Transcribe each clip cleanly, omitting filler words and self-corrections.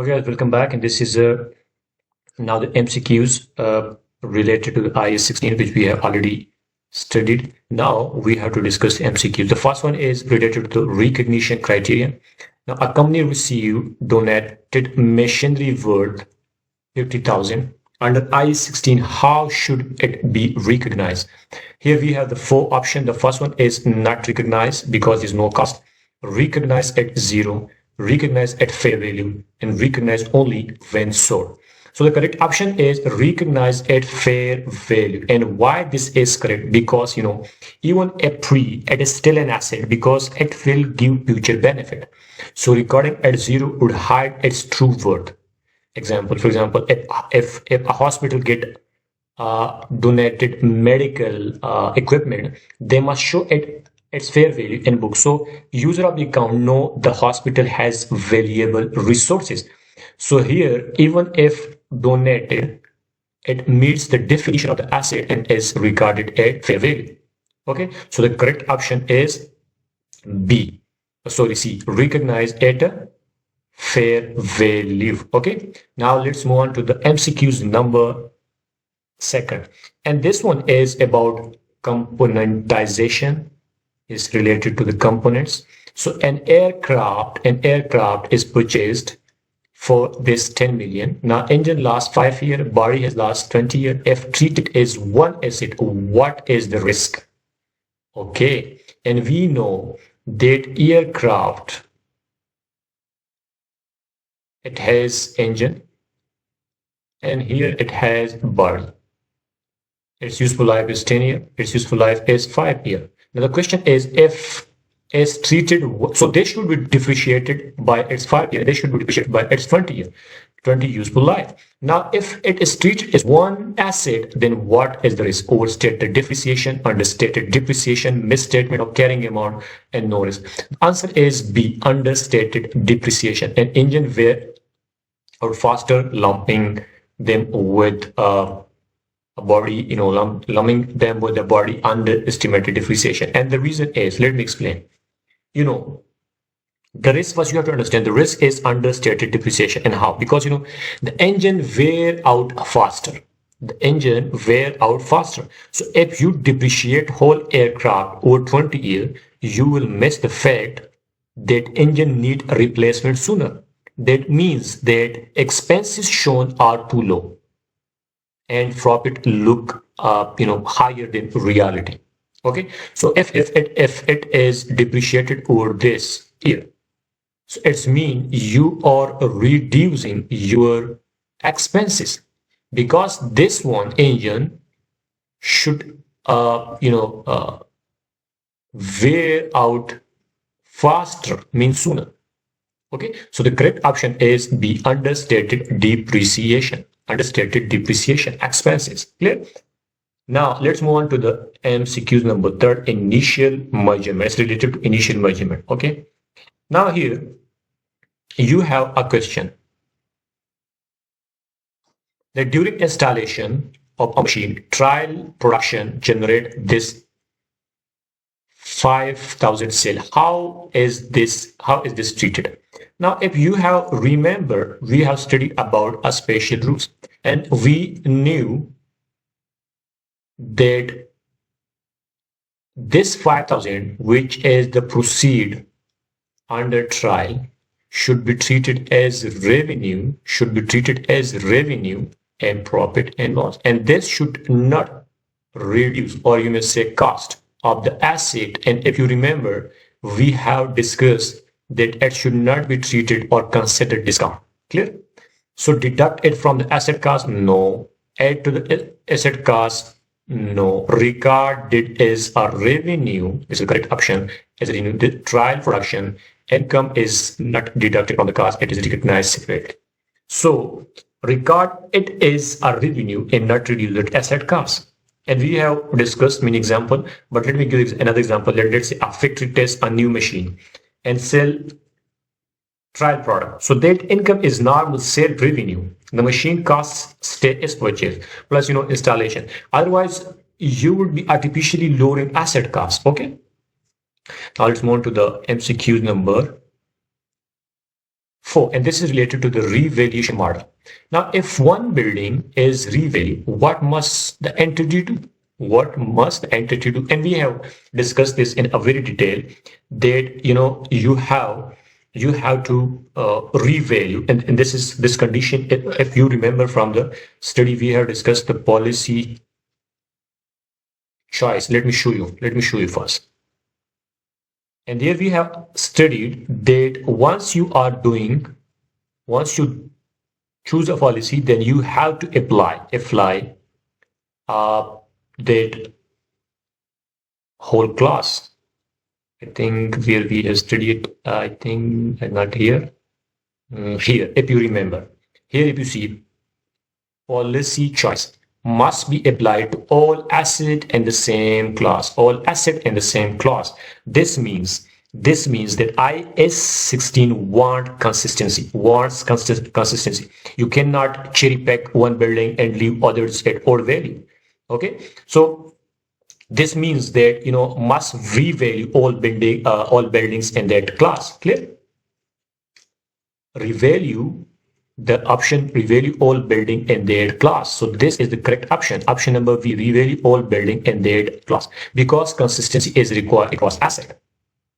Okay, guys, welcome back. And this is now the MCQs related to the IS 16, which we have already studied. Now we have to discuss the MCQs. The first one is related to recognition criterion. Now, a company received donated machinery worth 50,000. Under IS 16, how should it be recognized? Here we have the four options. The first one is not recognized because there's no cost. Recognize at zero, recognize at fair value, and recognize only when sold. So the correct option is recognize at fair value. And why this is correct? Because even a pre, it is still an asset because it will give future benefit. So recording at zero would hide its true worth. For example, if a hospital get donated medical equipment, they must show its fair value in books. So user of the account know the hospital has valuable resources. So here, even if donated, it meets the definition of the asset and is regarded at fair value. Okay, so the correct option is B. Sorry, C. Recognize at fair value. Okay, now let's move on to the MCQs number second. And this one is about componentization, is related to the components. So an aircraft is purchased for this 10 million. Now engine lasts 5 years, body has last 20 years. If treated as one asset, what is the risk? Okay, and we know that aircraft, it has engine, and here it has body. Its useful life is 10 years. Its useful life is 5 years. Now the question is, if is treated, so they should be depreciated by its 5 years. They should be depreciated by its 20 years, 20 useful life. Now, if it is treated as one asset, then what is the risk? Overstated depreciation, understated depreciation, misstatement of carrying amount, and no risk. The answer is B, understated depreciation. An engine wear or faster, lumping them with a body, lumping them with the body, underestimated depreciation. And the reason is, let me explain. The risk, first you have to understand, the risk is understated depreciation. And how? Because the engine wear out faster. The engine wear out faster. So if you depreciate whole aircraft over 20 years, you will miss the fact that engine need a replacement sooner. That means that expenses shown are too low and profit look higher than reality. Okay, so if it is depreciated over this year, so it's mean you are reducing your expenses, because this one engine should wear out faster, means sooner. Okay, so the correct option is B, understated depreciation. Understated depreciation expenses. Clear? Now let's move on to the MCQs number third, initial measurement. It's related to initial measurement. Okay. Now here you have a question that during installation of a machine, trial production generate this 5,000 sale. How is this treated? Now, if you have remember, we have studied about a spatial rules, and we knew that this 5,000, which is the proceed under trial, should be treated as revenue, and profit and loss. And this should not reduce, or you may say, cost of the asset. And if you remember, we have discussed that it should not be treated or considered discount. Clear? So deduct it from the asset cost? No. Add to the asset cost? No. Regard it as a revenue. This is the correct option. As a revenue, the trial production income is not deducted from the cost. It is recognized separately. So regard it as a revenue and not reduce the asset cost. And we have discussed many examples, but let me give you another example. Let's say a factory tests a new machine and sell trial product. So that income is normal sale revenue. The machine costs stay as purchase plus installation. Otherwise, you would be artificially lowering asset costs. Okay. Now let's move on to the MCQ number 4, and this is related to the revaluation model. Now, if one building is revalued, what must the entity do? What must the entity do? And we have discussed this in a very detail that you have to revalue, and this condition. If you remember from the study, we have discussed the policy choice. Let me show you. Let me show you first. And there we have studied that once you choose a policy, then you have to apply that whole class. I think where we have studied, I think not here. Here, if you remember, here if you see, policy choice must be applied to all asset in the same class. All asset in the same class. This means that IS 16 wants consistency. You cannot cherry pick one building and leave others at odd value. Okay, so this means that must revalue all buildings in that class. Clear? Revalue the option revalue all building in their class. So this is the correct option. Option number B, revalue all building in their class, because consistency is required across asset.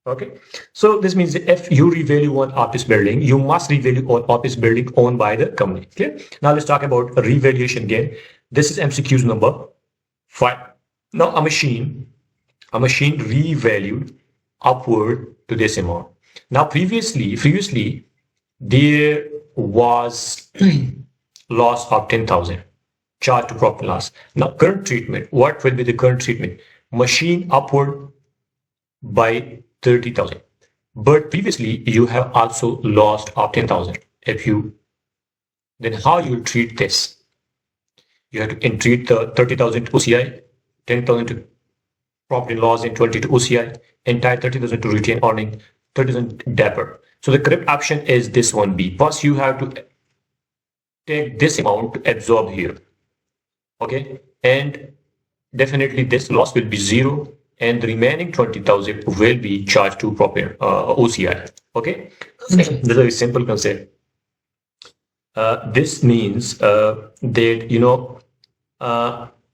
Okay, so this means that if you revalue one office building, you must revalue all office building owned by the company. Clear? Now let's talk about revaluation again. This is MCQs number 5. Now a machine revalued upward to this amount. Now previously there was loss of 10,000 charged to profit and loss. Now current treatment, what will be the current treatment? Machine upward by 30,000. But previously you have also lost of 10,000. Then how you will treat this? You have to entreat the 30,000 to OCI, 10,000 to profit and loss, and 20 to OCI, entire 30,000 to retain earning, 30,000 debtor. So the correct option is this one B. First, you have to take this amount to absorb here. Okay, and definitely this loss will be 0, and the remaining 20,000 will be charged to profit OCI. Okay, this is a very simple concept. This means that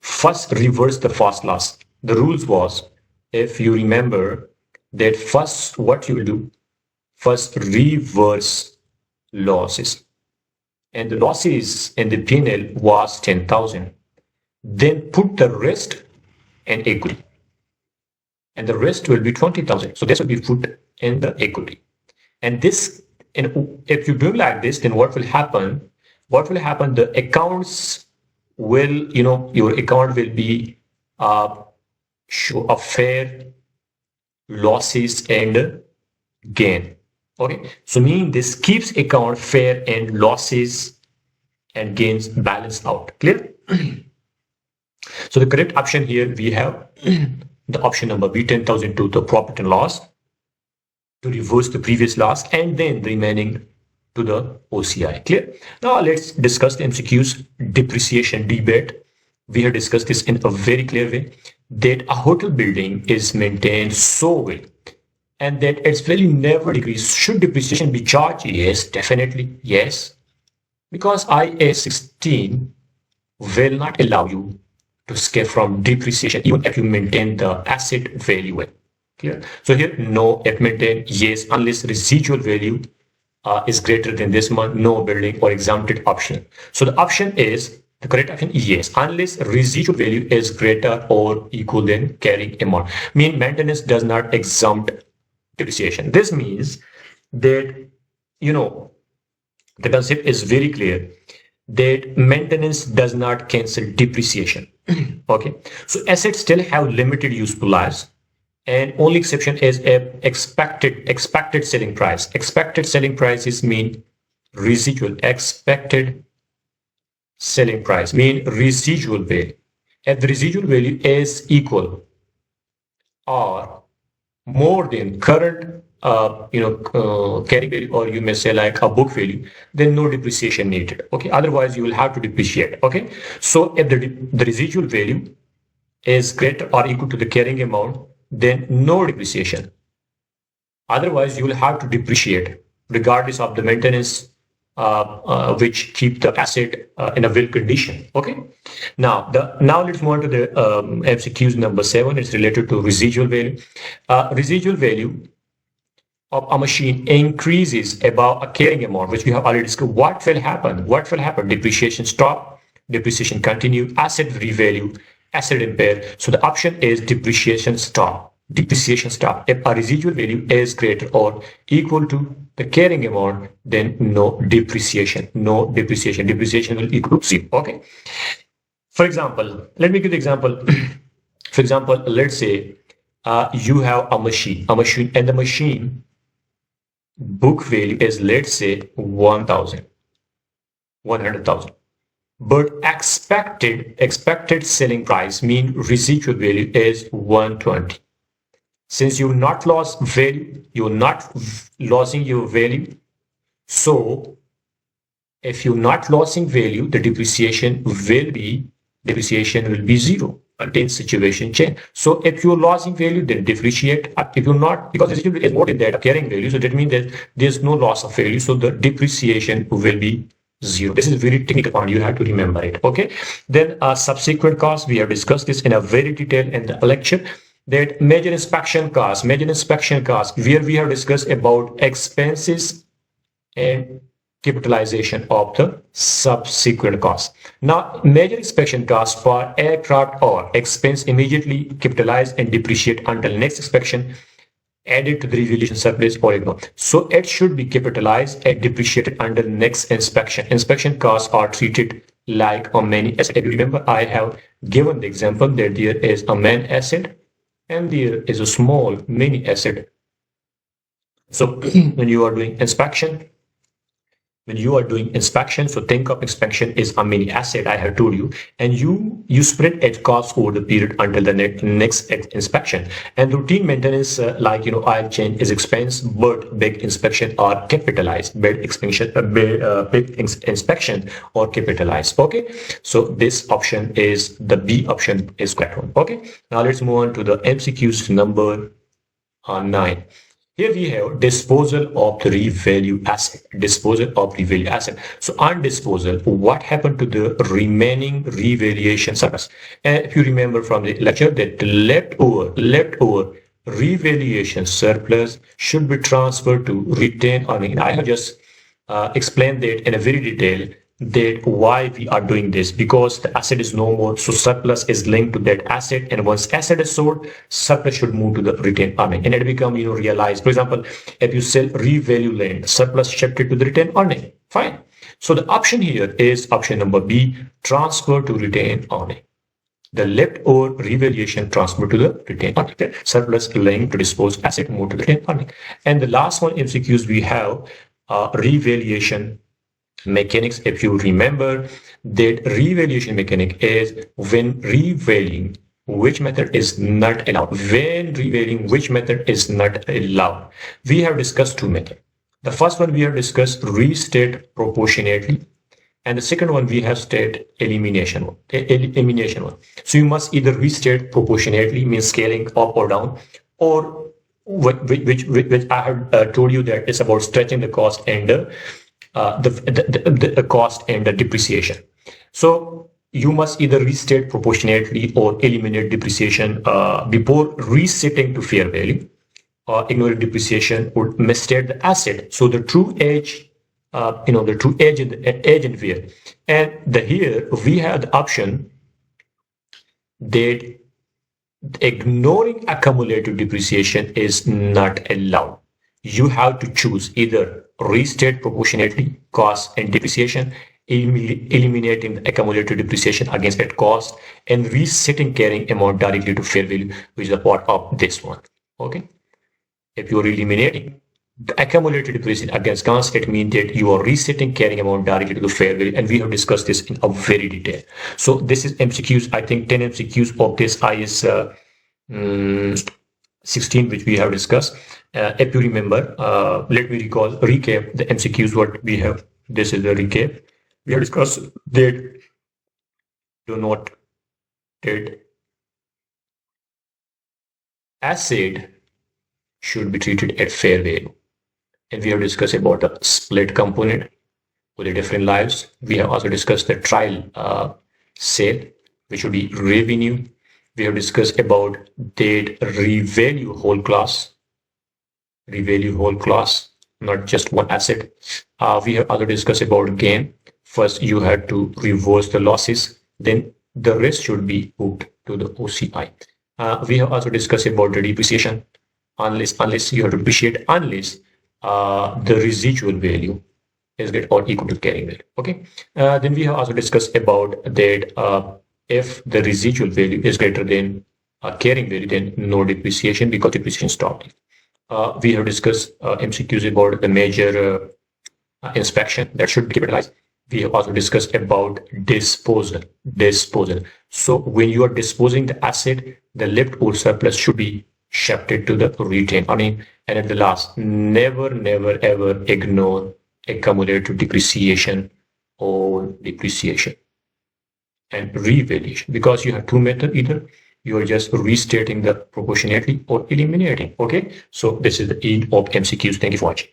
first reverse the first loss. The rules was, if you remember, that first what you will do, first reverse losses, and the losses in the P&L was 10,000. Then put the rest in equity, and the rest will be 20,000. So this will be put in the equity. And this, and if you do like this, then what will happen? The accounts will, your account will be show a fair losses and gain. Okay, so meaning this keeps account fair and losses and gains balanced out. Clear? So the correct option here we have the option number B, 10,000 to the profit and loss to reverse the previous loss, and then the remaining to the OCI. Clear? Now let's discuss the MCQs depreciation debate. We have discussed this in a very clear way, that a hotel building is maintained so well and that its value never decreases. Should depreciation be charged? Yes, definitely. Yes. Because IAS 16 will not allow you to escape from depreciation even if you maintain the asset value well. Clear? So here, no, if maintain, yes, unless residual value is greater than this month, no building or exempted option. So the option is, the correct option, yes, unless residual value is greater or equal than carrying amount. Mean maintenance does not exempt depreciation. This means that, the concept is very clear that maintenance does not cancel depreciation. Okay, so assets still have limited useful lives, and only exception is expected selling price. Expected selling prices mean residual. Expected selling price mean residual value. If the residual value is equal or more than current carrying value, or you may say like a book value, then no depreciation needed. Okay, otherwise you will have to depreciate. Okay, so if the residual value is greater or equal to the carrying amount, then no depreciation. Otherwise you will have to depreciate. regardless of the maintenance, which keep the asset in a well condition. Okay. Now let's move on to the MCQs number 7. It's related to residual value. Residual value of a machine increases above a carrying amount, which we have already discussed. What will happen? What will happen? Depreciation stop, depreciation continue, asset revalue, asset impair. So the option is depreciation stop. Depreciation stop. If a residual value is greater or equal to the carrying amount, then no depreciation. No depreciation. Depreciation will equal to 0. Okay. For example, let me give the example. For example, let's say you have a machine, and the machine book value is, let's say, 100,000, but expected selling price, mean residual value, is 120. Since you're not lost value, you're not losing your value. So if you're not losing value, the depreciation will be 0 until situation change. So if you're losing value, then depreciate. If you're not, because residual is more than that carrying value, so that means that there's no loss of value, so the depreciation will be 0. This is a very technical point, you have to remember it. Okay. Then subsequent costs, we have discussed this in a very detail in the lecture. That major inspection costs, where we have discussed about expenses and capitalization of the subsequent costs. Now, major inspection costs for aircraft or expense immediately capitalized and depreciate until next inspection, added to the revaluation surplus or ignored. So it should be capitalized and depreciated under next inspection. Inspection costs are treated like a main asset. If you remember, I have given the example that there is a main asset and there is a small mini asset. So when you are doing inspection, so think of inspection is a mini asset, I have told you, and you spread its cost over the period until the next inspection. And routine maintenance, like oil change, is expense, but big inspection are capitalized. Big inspection or capitalized. Okay, so this option is the B option is correct one. Okay, now let's move on to the MCQs number 9. Here we have disposal of the revalue asset. So on disposal, what happened to the remaining revaluation surplus? And if you remember from the lecture, that leftover revaluation surplus should be transferred to retained earning. I have just explained that in a very detail, that why we are doing this, because the asset is no more, so surplus is linked to that asset, and once asset is sold, surplus should move to the retained earning, and it become realized. For example, if you sell revalue land, surplus shifted to the retained earning. Fine. So the option here is option number B, transfer to retained earning. The leftover revaluation transfer to the retained earning. Surplus linked to disposed asset move to the retained earning. And the last one MCQs we have revaluation mechanics. If you remember, that revaluation mechanic is when revaluing which method is not allowed. We have discussed two methods. The first one we have discussed restate proportionately, and the second one we have stated elimination one. So you must either restate proportionately, means scaling up or down, or which I have told you that it's about stretching the cost and the cost and the depreciation. So you must either restate proportionately or eliminate depreciation before resetting to fair value. Ignoring depreciation would misstate the asset. So the true age, the true age and wear. And here we have the option that ignoring accumulated depreciation is not allowed. You have to choose either restate proportionately cost and depreciation, eliminating the accumulated depreciation against that cost, and resetting carrying amount directly to fair value, which is a part of this one. Okay. If you are eliminating the accumulated depreciation against cost, it means that you are resetting carrying amount directly to the fair value, and we have discussed this in a very detail. So this is MCQs, I think 10 MCQs of this IS 16, which we have discussed. If you remember, let me recap the MCQs what we have. This is the recap. We have discussed that do not that asset should be treated at fair value. and we have discussed about the split component with the different lives. We have also discussed the trial sale, which would be revenue. We have discussed about that revalue whole class, not just one asset. We have also discussed about gain. First, you had to reverse the losses, then the rest should be booked to the OCI. We have also discussed about the depreciation, unless you have to depreciate, unless the residual value is greater or equal to carrying value. Okay. Then we have also discussed about that if the residual value is greater than carrying value, then no depreciation because depreciation stopped. We have discussed MCQs about the major inspection that should be capitalized. We have also discussed about disposal. So when you are disposing the asset, the leftover surplus should be shifted to the retained earning. And at the last, never ever ignore accumulated depreciation or depreciation and revaluation, because you have two methods. Either you are just restating the proportionately or eliminating. Okay, so this is the end of MCQs. Thank you for watching.